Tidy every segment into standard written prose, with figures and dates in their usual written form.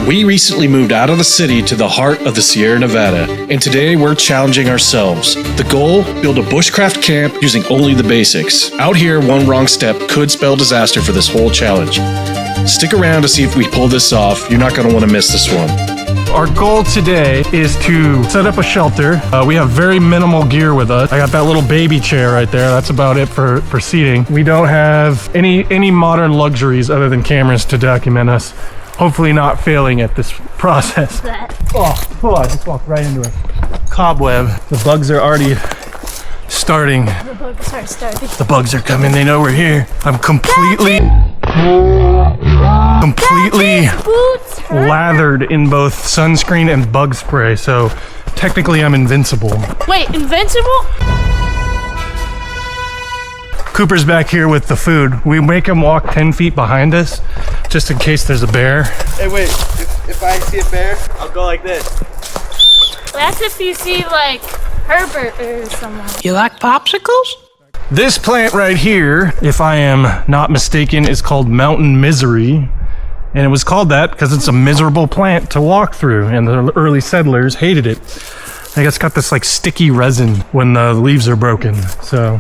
We recently moved out of the city to the heart of the Sierra Nevada, and today we're challenging ourselves. The goal, build a bushcraft camp using only the basics. Out here, one wrong step could spell disaster for this whole challenge. Stick around to see if we pull this off. You're not going to want to miss this one. Our goal today is to set up a shelter. We have very minimal gear with us. I got that little baby chair right there. That's about it for seating. We don't have any modern luxuries other than cameras to document us. Hopefully not failing at this process. Oh, I just walked right into a cobweb. The bugs are already starting. The bugs are starting. The bugs are coming. They know we're here. I'm completely lathered in both sunscreen and bug spray, so technically I'm invincible. Wait, invincible? Cooper's back here with the food. We make him walk 10 feet behind us just in case there's a bear. Hey, wait, if I see a bear, I'll go like this. That's if you see like Herbert or someone. You like popsicles? This plant right here, if I am not mistaken, is called Mountain Misery. And it was called that because it's a miserable plant to walk through, and the early settlers hated it. I guess it's got this like sticky resin when the leaves are broken, so.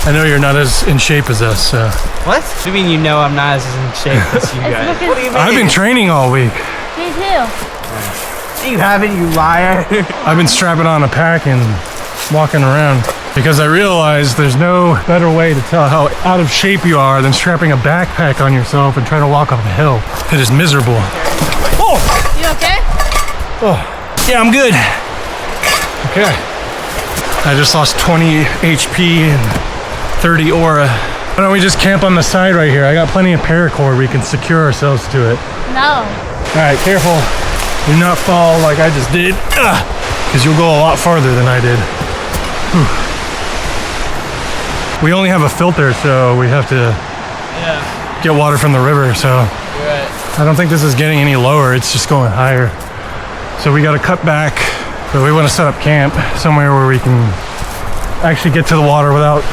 I know you're not as in shape as us, so. What? What do you mean you know I'm not as in shape as you guys? What do you mean? I've been training all week. Me too. You haven't, you liar. I've been strapping on a pack and walking around because I realized there's no better way to tell how out of shape you are than strapping a backpack on yourself and trying to walk up a hill. It is miserable. Oh! You okay? Oh, yeah, I'm good. Okay. I just lost 20 HP and 30 aura. Why don't we just camp on the side right here? I got plenty of paracord. We can secure ourselves to it. No. All right, careful. Do not fall like I just did, because you'll go a lot farther than I did. Whew. We only have a filter, so we have to get water from the river, so Right. I don't think this is getting any lower, it's just going higher. So we got to cut back, but we want to set up camp somewhere where we can actually get to the water without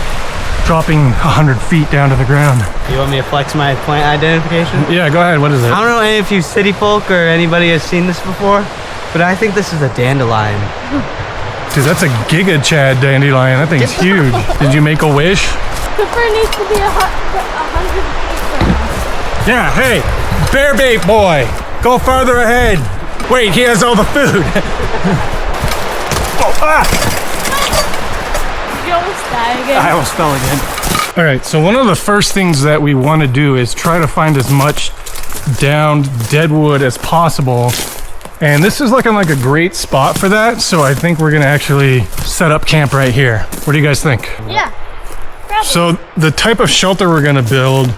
dropping 100 feet down to the ground. You want me to flex my plant identification? Yeah, go ahead, what is it? I don't know if you city folk or anybody has seen this before, but I think this is a dandelion. Dude, that's a Giga Chad dandelion. That thing's huge. Did you make a wish? The fur needs to be 100 feet from us. Yeah, hey, bear bait boy, go farther ahead. Wait, he has all the food. Oh, You almost died again. I almost fell again. All right, so one of the first things that we want to do is try to find as much downed deadwood as possible. And this is looking like a great spot for that, so I think we're gonna actually set up camp right here. What do you guys think? Yeah. Probably. So the type of shelter we're gonna build,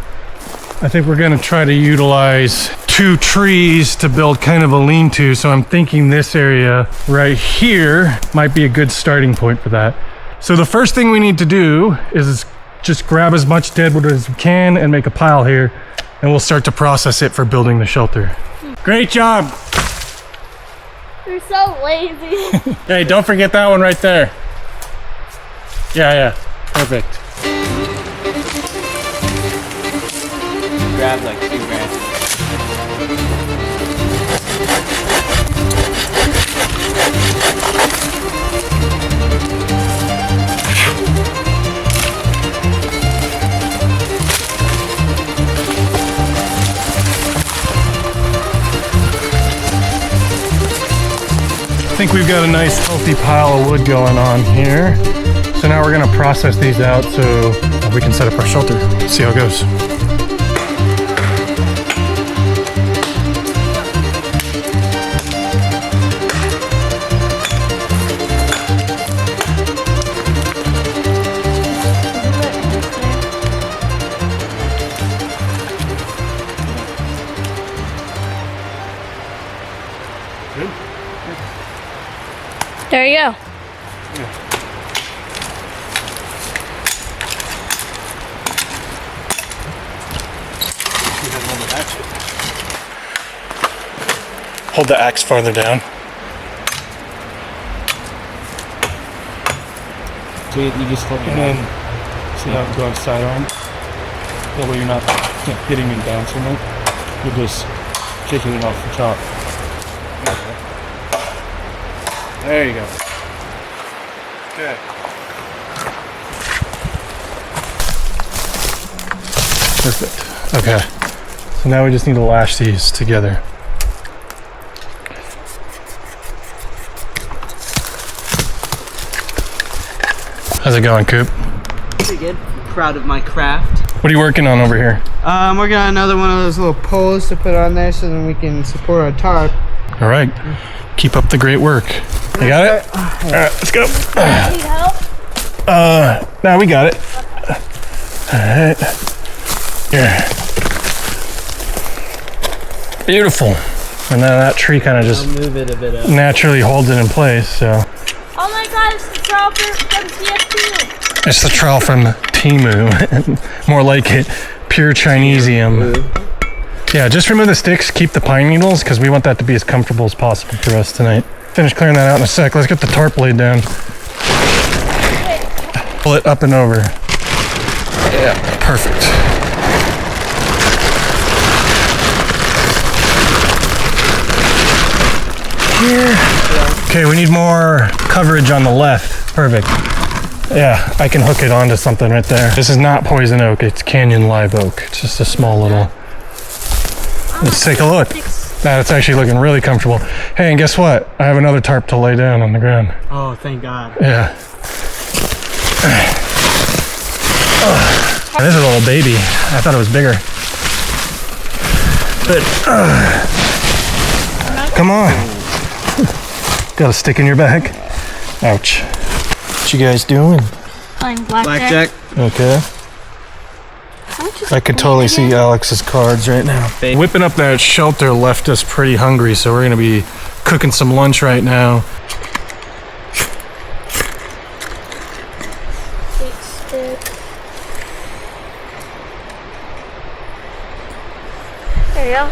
I think we're gonna try to utilize 2 trees to build kind of a lean-to. So I'm thinking this area right here might be a good starting point for that. So the first thing we need to do is just grab as much deadwood as we can and make a pile here, and we'll start to process it for building the shelter. Great job. You're so lazy. Hey, don't forget that one right there. Yeah, perfect. Grab like 2 branches. I think we've got a nice healthy pile of wood going on here. So now we're gonna process these out so we can set up our shelter. See how it goes. There you go. Hold the axe farther down. So you just flip it and then see how it goes sidearm. That way you're not hitting and bouncing it. You're just kicking it off the top. There you go. Good. Perfect. Okay. So now we just need to lash these together. How's it going, Coop? Pretty good. Proud of my craft. What are you working on over here? I'm working on another one of those little poles to put on there so then we can support our tarp. All right. Keep up the great work. You got it? All right, let's go. Need help? Now we got it. All right. Yeah. Beautiful. And now that tree kind of just Move it a bit up. naturally holds it in place, so. Oh my god, it's the trowel from TF2. It's the trowel from Timu. More like it, pure Chinesium. Yeah, just remove the sticks, keep the pine needles, because we want that to be as comfortable as possible for us tonight. Finish clearing that out in a sec. Let's get the tarp laid down. Pull it up and over. Yeah, perfect. Okay, we need more coverage on the left. Perfect. Yeah, I can hook it onto something right there. This is not poison oak, it's canyon live oak. It's just a small little... Let's take a look. That's actually looking really comfortable. Hey, and guess what? I have another tarp to lay down on the ground. Oh, thank God. Yeah. This is a little baby. I thought it was bigger. But, come on. Got a stick in your back. Ouch. What you guys doing? Playing blackjack. Okay. I could totally see Alex's cards right now. Whipping up that shelter left us pretty hungry, so we're gonna be cooking some lunch right now. There you go.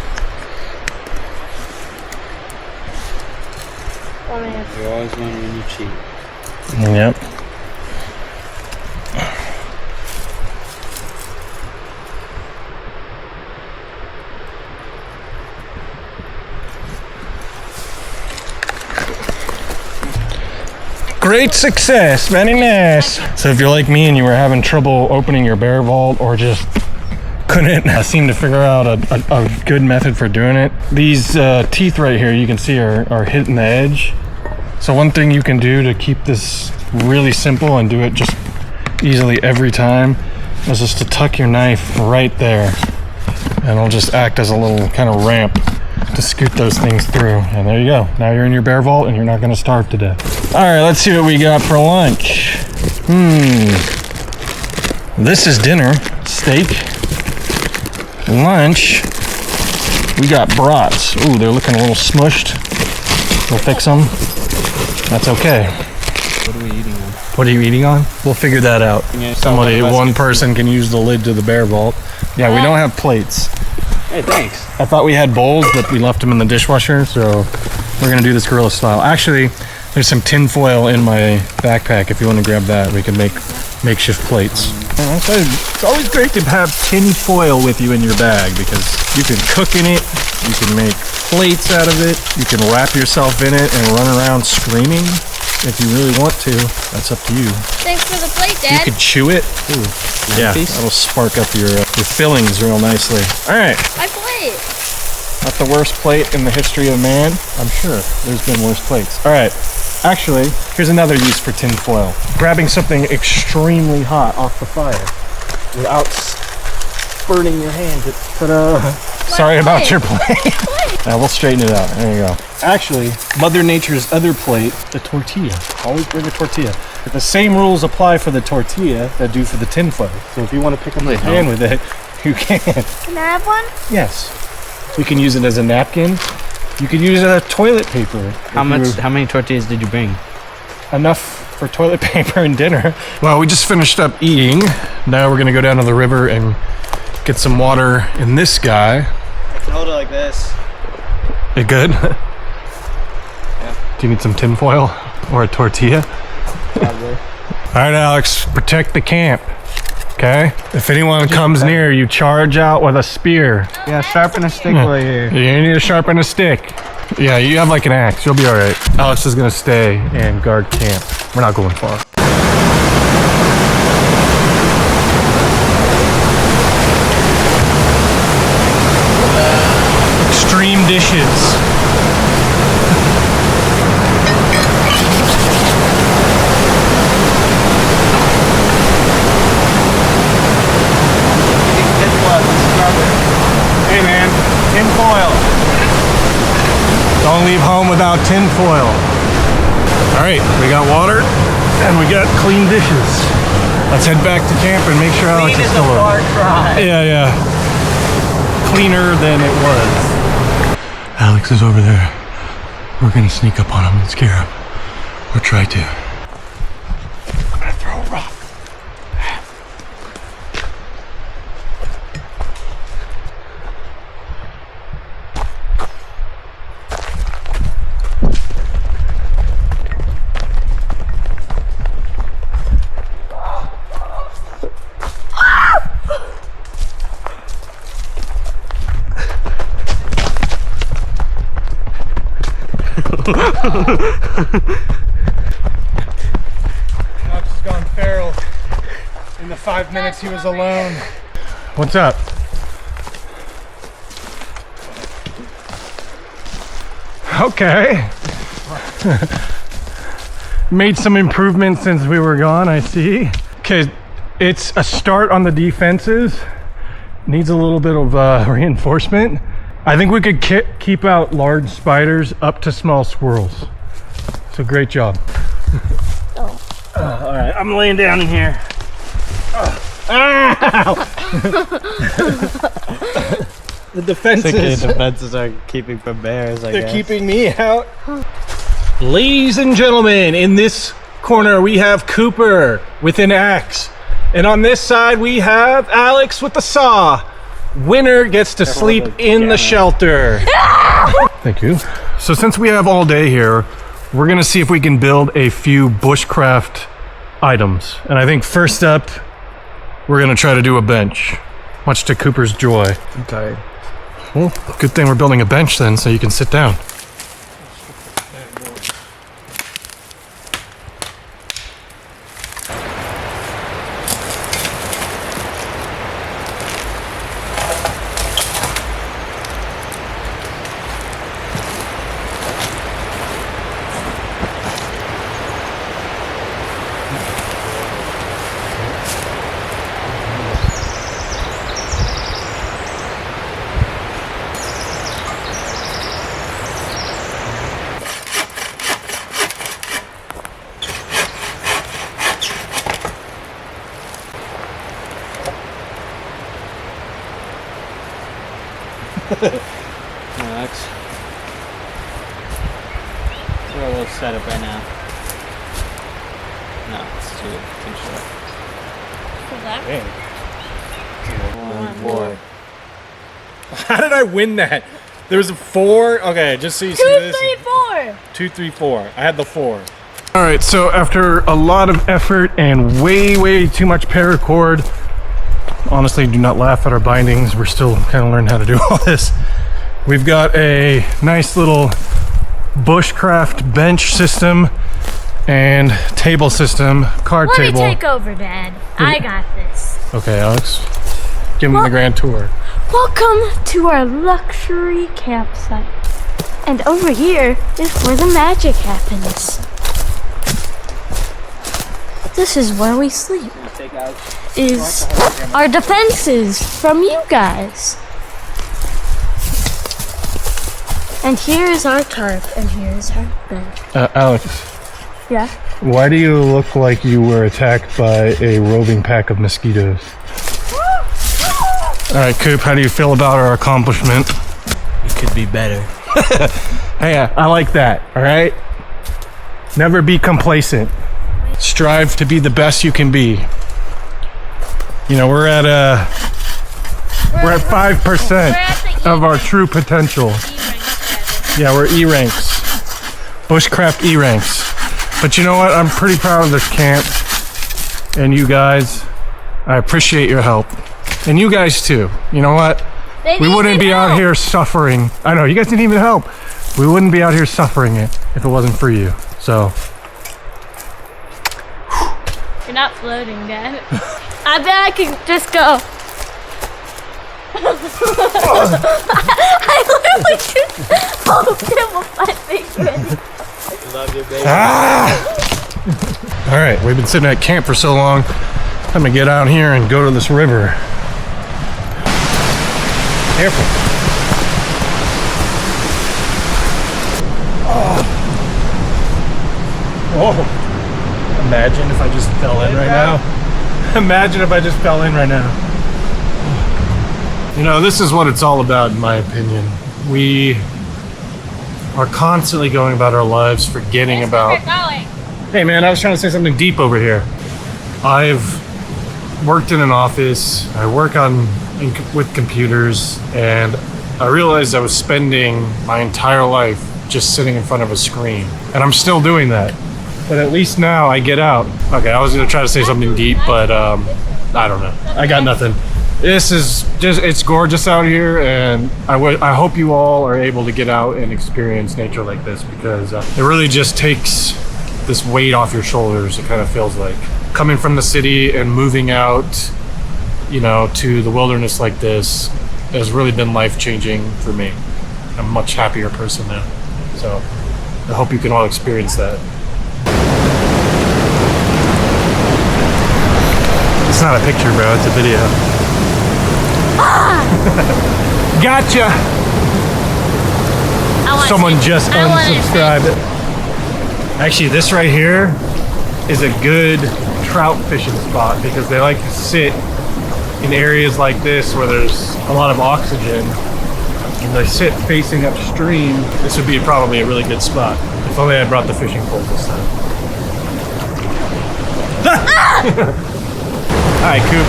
Oh man. You always win when you cheat. Yep. Great success, very nice. So if you're like me and you were having trouble opening your bear vault or just couldn't seem to figure out a good method for doing it, these teeth right here you can see are hitting the edge. So one thing you can do to keep this really simple and do it just easily every time is just to tuck your knife right there, and it'll just act as a little kind of ramp to scoot those things through. And there you go. Now you're in your bear vault and you're not gonna starve to death. All right, let's see what we got for lunch. This is dinner, steak. Lunch, we got brats. Ooh, they're looking a little smushed. We'll fix them. That's okay. What are we eating on? What are you eating on? We'll figure that out. Somebody, one person can use the lid to the bear vault. Yeah, we don't have plates. Hey, thanks. I thought we had bowls, but we left them in the dishwasher, so we're gonna do this gorilla style. Actually, there's some tinfoil in my backpack. If you want to grab that, we can make makeshift plates. It's always great to have tinfoil with you in your bag because you can cook in it, you can make plates out of it, you can wrap yourself in it and run around screaming if you really want to. That's up to you. Thanks for the plate, You Dad. could chew it. Ooh. Yeah, that'll spark up your fillings real nicely. All right. My plate. Not the worst plate in the history of man. I'm sure there's been worse plates. All right. Actually, here's another use for tinfoil. Grabbing something extremely hot off the fire without burning your hand. Ta-da. Sorry about your plate. Now we'll straighten it out. There you go. Actually, Mother Nature's other plate, the tortilla. Always bring a tortilla. But the same rules apply for the tortilla that do for the tinfoil. So if you want to pick up the pan with it, you can. Can I have one? Yes. We can use it as a napkin. You could use it as toilet paper. How many tortillas did you bring? Enough for toilet paper and dinner. Well, we just finished up eating. Now we're gonna go down to the river and get some water in this guy. Hold it like this. You good? Yeah. Do you need some tinfoil or a tortilla? Probably. right, Alex, protect the camp. Okay? If anyone comes near, you charge out with a spear. Yeah, sharpen a stick while you're here. You need to sharpen a stick. Yeah, you have like an axe. You'll be all right. Alex is gonna stay and guard camp. We're not going far. Extreme dishes. Hey man, tinfoil. Don't leave home without tinfoil. All right, we got water and we got clean dishes. Let's head back to camp and make sure Alex is still alive. Yeah. Cleaner than it was. Alex is over there. We're gonna sneak up on him and scare him. Or try to. I'm gonna throw a rock. Alex has gone feral in the 5 minutes he was alone. What's up? Okay. Made some improvements since we were gone, I see. Okay, it's a start on the defenses. Needs a little bit of reinforcement. I think we could keep out large spiders up to small squirrels. So great job. All right, I'm laying down in here. Ow! The defenses. The defenses are keeping from bears, I guess. They're keeping me out. Ladies and gentlemen, in this corner we have Cooper with an axe. And on this side we have Alex with the saw. Winner gets to sleep in the shelter. Thank you. So since we have all day here, we're gonna see if we can build a few bushcraft items. And I think first up, we're gonna try to do a bench, much to Cooper's joy. Okay. Well, good thing we're building a bench then, so you can sit down. Alex. We're a little set up right now. No, it's too short. For that? Four. How did I win that? There was a 4. Okay, just so you see this. 2, 3, 4. 2, 3, 4. I had the 4. All right, so after a lot of effort and way too much paracord, honestly, do not laugh at our bindings. We're still kind of learning how to do all this. We've got a nice little bushcraft bench system and table system, card Let table. me take over, Dad. I got this. Okay, Alex, give him the grand tour. Welcome to our luxury campsite. And over here is where the magic happens. This is where we sleep. Is our defenses from you guys. And here is our tarp, and here is our bed. Alex, Yeah? why do you look like you were attacked by a roving pack of mosquitoes? All right, Coop, how do you feel about our accomplishment? It could be better. Hey, I like that, all right? Never be complacent. Strive to be the best you can be. You know, we're at 5% of our true potential. Yeah, we're E ranks. Bushcraft E ranks. But you know what? I'm pretty proud of this camp. and you guys. I appreciate your help. And you guys too. You know what? We wouldn't be out here suffering. I know, you guys didn't even help. We wouldn't be out here suffering it if it wasn't for you. So. You're not floating, Dad. I bet I could just go. I literally just hold him with my finger. Love you, baby. All right, we've been sitting at camp for so long. I'm gonna get out here and go to this river. Careful. Oh. Imagine if I just fell in right now. Imagine if I just fell in right now. You know, this is what it's all about, in my opinion. We are constantly going about our lives, forgetting about... Hey man, I was trying to say something deep over here. I've worked in an office, I work with computers, and I realized I was spending my entire life just sitting in front of a screen. And I'm still doing that. But at least now I get out. Okay, I was gonna try to say something deep, but I don't know. I got nothing. This is just, it's gorgeous out here, and I hope you all are able to get out and experience nature like this, because it really just takes this weight off your shoulders. It kind of feels like coming from the city and moving out, you know, to the wilderness like this has really been life-changing for me. I'm a much happier person now. So I hope you can all experience that. It's not a picture, bro, it's a video. Gotcha! Someone just unsubscribed. Actually, this right here is a good trout fishing spot because they like to sit in areas like this where there's a lot of oxygen. And they sit facing upstream. This would be probably a really good spot. If only I brought the fishing pole this time. Hi, Coop.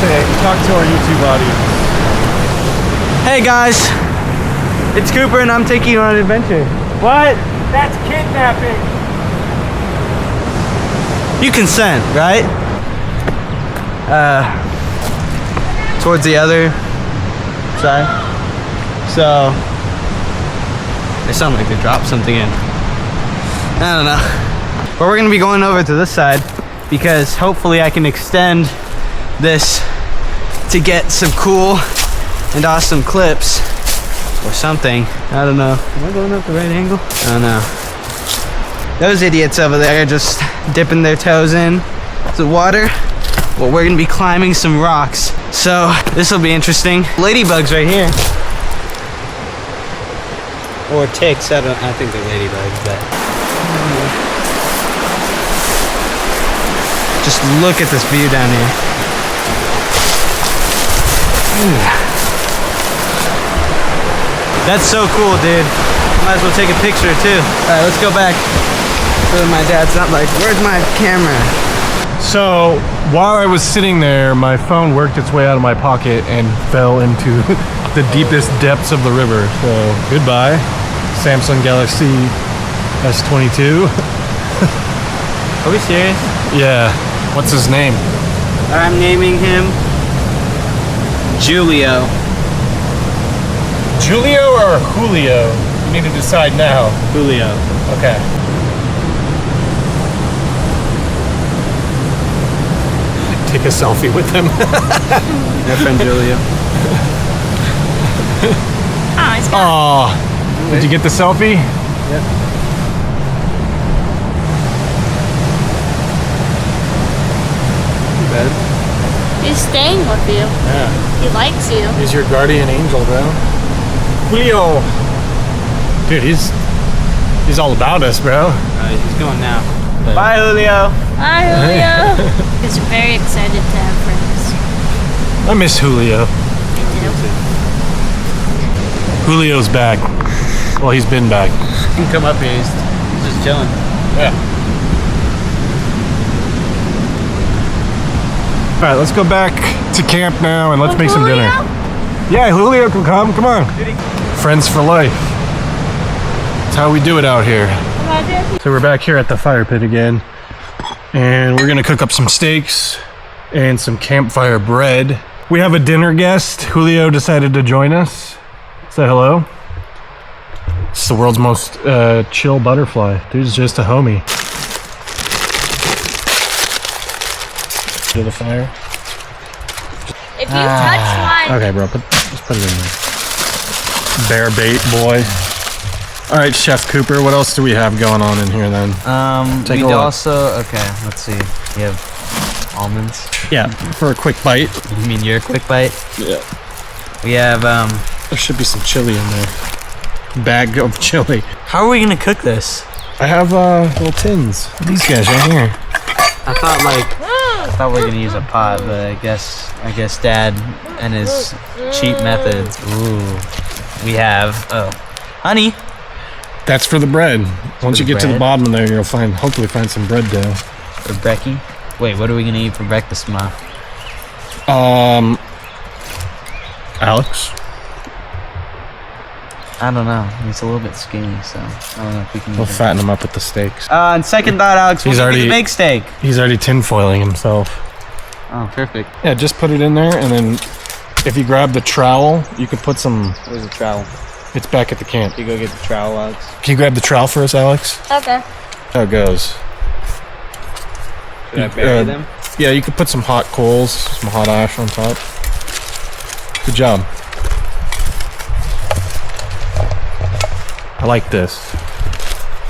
Say, talk to our YouTube audience. Hey guys, it's Cooper and I'm taking you on an adventure. What? That's kidnapping. You consent, right? Towards the other side. So, they sound like they dropped something in. I don't know. But we're gonna be going over to this side because hopefully I can extend this to get some cool and awesome clips or something. I don't know. Am I going up the right angle? I don't know. Those idiots over there are just dipping their toes in the water. Well, we're gonna be climbing some rocks. So this will be interesting. Ladybugs right here. Or ticks, I think they're ladybugs, but. Just look at this view down here. That's so cool, dude. Might as well take a picture too. Alright, let's go back. So my dad's not like, where's my camera? So while I was sitting there, my phone worked its way out of my pocket and fell into the deepest depths of the river. So goodbye, Samsung Galaxy S22. Are we serious? Yeah. What's his name? I'm naming him Julio. Julio or Julio? You need to decide now. Julio. Okay. Take a selfie with him. My friend Julio. Oh, it's Aw. Did you get the selfie? Yep. He's staying with you. Yeah. He likes you. He's your guardian angel, bro. Julio. Dude, he's all about us, bro. He's going now. Yeah. Bye, Julio. Hi, Julio. He's very excited to have friends. I miss Julio. Julio's back. Well, he's been back. He can come up here. He's just chilling. Yeah. All right, let's go back to camp now and let's make some dinner. Yeah, Julio can come. Come on. Friends for life. That's how we do it out here. So we're back here at the fire pit again. And we're gonna cook up some steaks and some campfire bread. We have a dinner guest. Julio decided to join us. Say hello. It's the world's most chill butterfly. Dude's just a homie. To the fire. If you touch one, Okay, bro, just put it in there. Bear bait, boy. All right, Chef Cooper, what else do we have going on in here then? Take a we look. also, okay, let's see. We have almonds. Yeah, for a quick bite. You mean your quick bite? Yeah. We have, There should be some chili in there. Bag of chili. how are we gonna cook this? I have little tins. These guys right here. I thought we were gonna use a pot, but I guess Dad and his cheap methods. Ooh, we have honey. That's for the bread. Once you the get to the bread? bottom of there, you'll hopefully find some bread dough. For brekkie. Wait, what are we gonna eat for breakfast tomorrow? Alex? I don't know. He's a little bit skinny, so I don't know if we can. We'll fatten him up with the steaks. And second thought, Alex, He's we'll already- the big steak. He's already tinfoiling himself. Oh, perfect. Yeah, just put it in there, and then if you grab the trowel, you can put some... Where's the trowel? It's back at the camp. You go get the trowel, Alex. Can you grab the trowel for us, Alex? okay. How it goes. Should I bury them? Yeah, you could put some hot coals, some hot ash on top. Good job. I like this.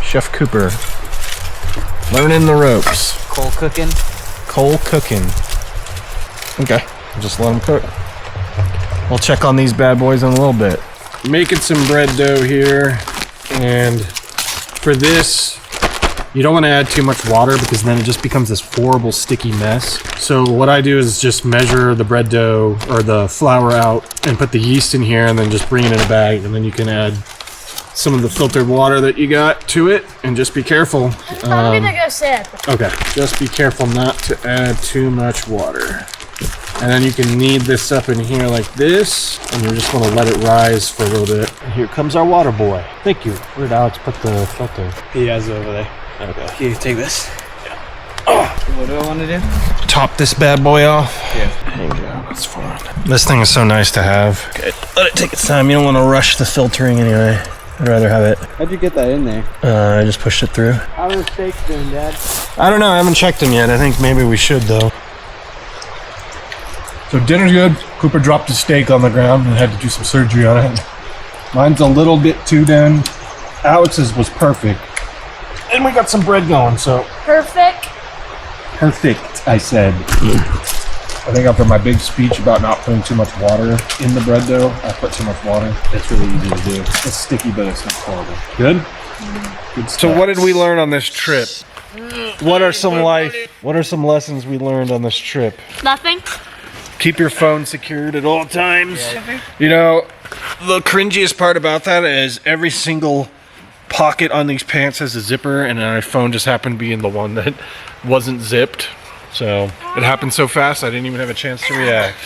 Chef Cooper. Learning the ropes. Coal cooking. Coal cooking. Okay, just let them cook. We'll check on these bad boys in a little bit. Making some bread dough here, and for this, you don't want to add too much water because then it just becomes this horrible sticky mess. So what I do is just measure the bread dough or the flour out and put the yeast in here and then just bring it in a bag, and then you can add some of the filtered water that you got to it, and just be careful. I'm gonna go sit. Okay, just be careful not to add too much water. And then you can knead this up in here like this, and you just want to let it rise for a little bit. And here comes our water boy. Thank you. Where did Alex put the filter? He has it over there. Okay. Here, take this. What do I want to do? Top this bad boy off. Yeah. There you go. That's fine. This thing is so nice to have. Okay, let it take its time. You don't want to rush the filtering anyway. I'd rather have it. How'd you get that in there? I just pushed it through. How are the steaks doing, Dad? I don't know. I haven't checked them yet. I think maybe we should though. So dinner's good. Cooper dropped his steak on the ground and had to do some surgery on it. Mine's a little bit too done. Alex's was perfect. And we got some bread going, so. Perfect. Perfect, I said. I think after my big speech about not putting too much water in the bread dough, I put too much water. It's really easy to do. It's sticky, but it's not horrible. Good? Good stuff. So what did we learn on this trip? What are some lessons we learned on this trip? Nothing. Keep your phone secured at all times. You know, the cringiest part about that is every single pocket on these pants has a zipper, and our phone just happened to be in the one that wasn't zipped. So it happened so fast I didn't even have a chance to react.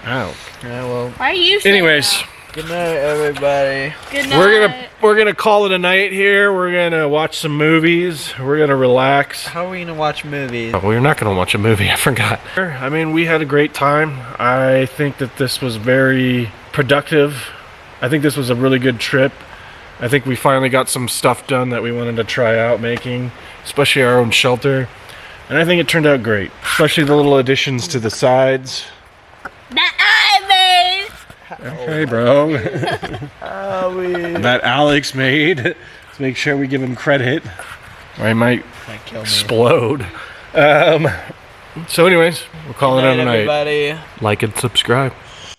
Ow. Yeah, well. Why are you saying Anyways, that? Good night, everybody. Good night. we're gonna call it a night here. We're gonna watch some movies. We're gonna relax. How are we gonna watch movies? Oh, we're not going to watch a movie. I forgot. I mean, we had a great time. I think that this was very productive. I think this was a really good trip. I think we finally got some stuff done that we wanted to try out making, especially our own shelter. And I think it turned out great, especially the little additions to the sides. That I Hey, bro. That Alex made. Let's make sure we give him credit, or he might explode. So anyways, we'll call it a night. Everybody. Like and subscribe.